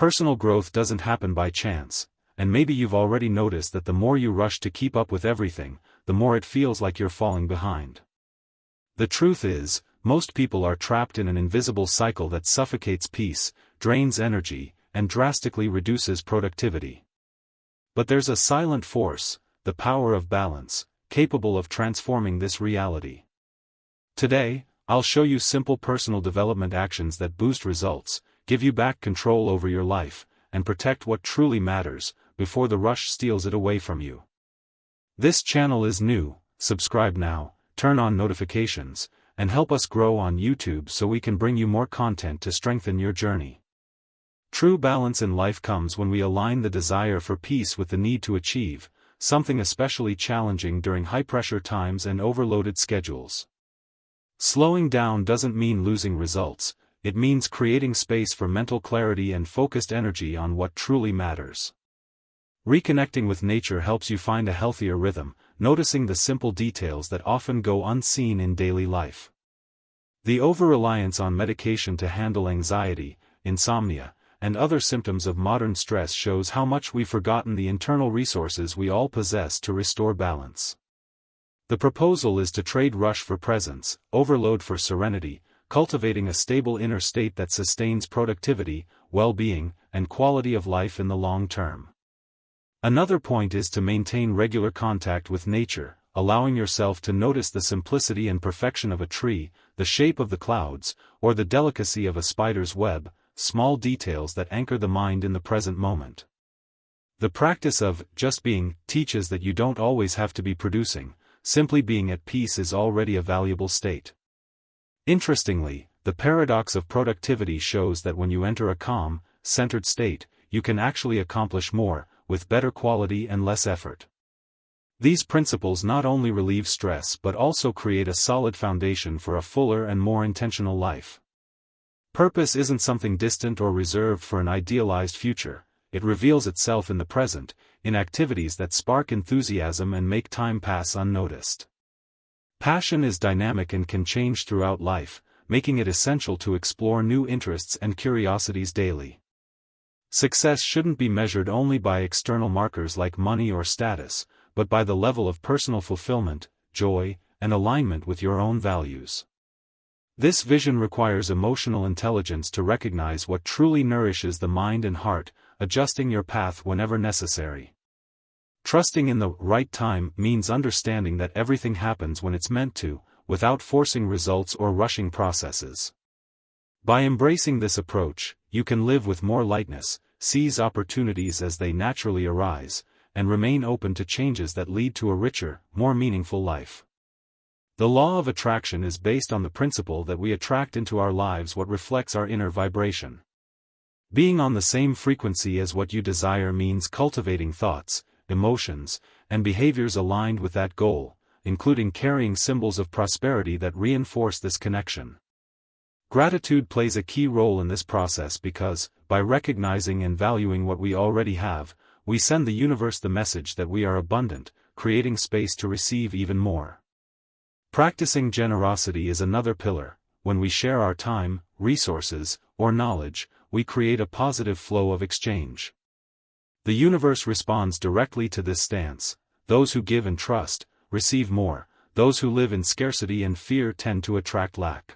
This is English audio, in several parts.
Personal growth doesn't happen by chance, and maybe you've already noticed that the more you rush to keep up with everything, the more it feels like you're falling behind. The truth is, most people are trapped in an invisible cycle that suffocates peace, drains energy, and drastically reduces productivity. But there's a silent force, the power of balance, capable of transforming this reality. Today, I'll show you simple personal development actions that boost results, give you back control over your life, and protect what truly matters, before the rush steals it away from you. This channel is new, subscribe now, turn on notifications, and help us grow on YouTube so we can bring you more content to strengthen your journey. True balance in life comes when we align the desire for peace with the need to achieve, something especially challenging during high-pressure times and overloaded schedules. Slowing down doesn't mean losing results, it means creating space for mental clarity and focused energy on what truly matters. Reconnecting with nature helps you find a healthier rhythm, noticing the simple details that often go unseen in daily life. The over-reliance on medication to handle anxiety, insomnia, and other symptoms of modern stress shows how much we've forgotten the internal resources we all possess to restore balance. The proposal is to trade rush for presence, overload for serenity, cultivating a stable inner state that sustains productivity, well-being, and quality of life in the long term. Another point is to maintain regular contact with nature, allowing yourself to notice the simplicity and perfection of a tree, the shape of the clouds, or the delicacy of a spider's web, small details that anchor the mind in the present moment. The practice of just being teaches that you don't always have to be producing, simply being at peace is already a valuable state. Interestingly, the paradox of productivity shows that when you enter a calm, centered state, you can actually accomplish more, with better quality and less effort. These principles not only relieve stress but also create a solid foundation for a fuller and more intentional life. Purpose isn't something distant or reserved for an idealized future, it reveals itself in the present, in activities that spark enthusiasm and make time pass unnoticed. Passion is dynamic and can change throughout life, making it essential to explore new interests and curiosities daily. Success shouldn't be measured only by external markers like money or status, but by the level of personal fulfillment, joy, and alignment with your own values. This vision requires emotional intelligence to recognize what truly nourishes the mind and heart, adjusting your path whenever necessary. Trusting in the right time means understanding that everything happens when it's meant to, without forcing results or rushing processes. By embracing this approach, you can live with more lightness, seize opportunities as they naturally arise, and remain open to changes that lead to a richer, more meaningful life. The law of attraction is based on the principle that we attract into our lives what reflects our inner vibration. Being on the same frequency as what you desire means cultivating thoughts, emotions, and behaviors aligned with that goal, including carrying symbols of prosperity that reinforce this connection. Gratitude plays a key role in this process because, by recognizing and valuing what we already have, we send the universe the message that we are abundant, creating space to receive even more. Practicing generosity is another pillar. When we share our time, resources, or knowledge, we create a positive flow of exchange. The universe responds directly to this stance. Those who give and trust, receive more. Those who live in scarcity and fear tend to attract lack.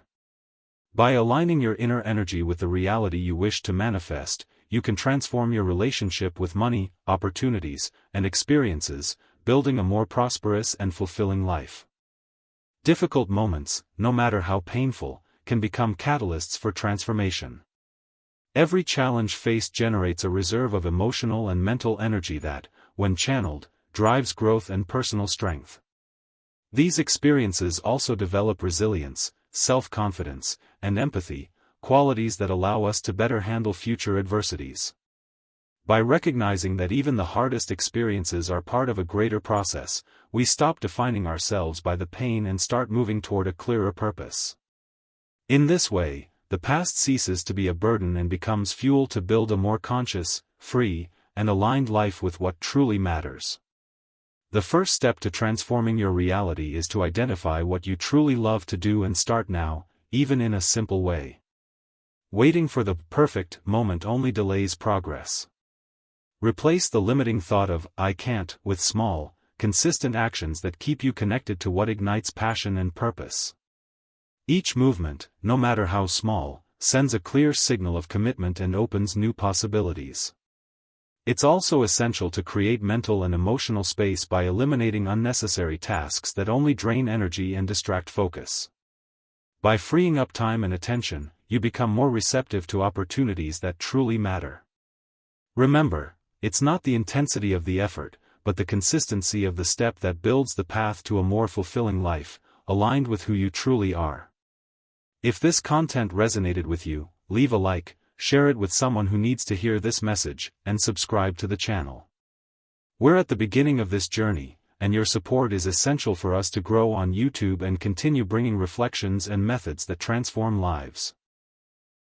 By aligning your inner energy with the reality you wish to manifest, you can transform your relationship with money, opportunities, and experiences, building a more prosperous and fulfilling life. Difficult moments, no matter how painful, can become catalysts for transformation. Every challenge faced generates a reserve of emotional and mental energy that, when channeled, drives growth and personal strength. These experiences also develop resilience, self-confidence, and empathy, qualities that allow us to better handle future adversities. By recognizing that even the hardest experiences are part of a greater process, we stop defining ourselves by the pain and start moving toward a clearer purpose. In this way, the past ceases to be a burden and becomes fuel to build a more conscious, free, and aligned life with what truly matters. The first step to transforming your reality is to identify what you truly love to do and start now, even in a simple way. Waiting for the perfect moment only delays progress. Replace the limiting thought of, "I can't," with small, consistent actions that keep you connected to what ignites passion and purpose. Each movement, no matter how small, sends a clear signal of commitment and opens new possibilities. It's also essential to create mental and emotional space by eliminating unnecessary tasks that only drain energy and distract focus. By freeing up time and attention, you become more receptive to opportunities that truly matter. Remember, it's not the intensity of the effort, but the consistency of the step that builds the path to a more fulfilling life, aligned with who you truly are. If this content resonated with you, leave a like, share it with someone who needs to hear this message, and subscribe to the channel. We're at the beginning of this journey, and your support is essential for us to grow on YouTube and continue bringing reflections and methods that transform lives.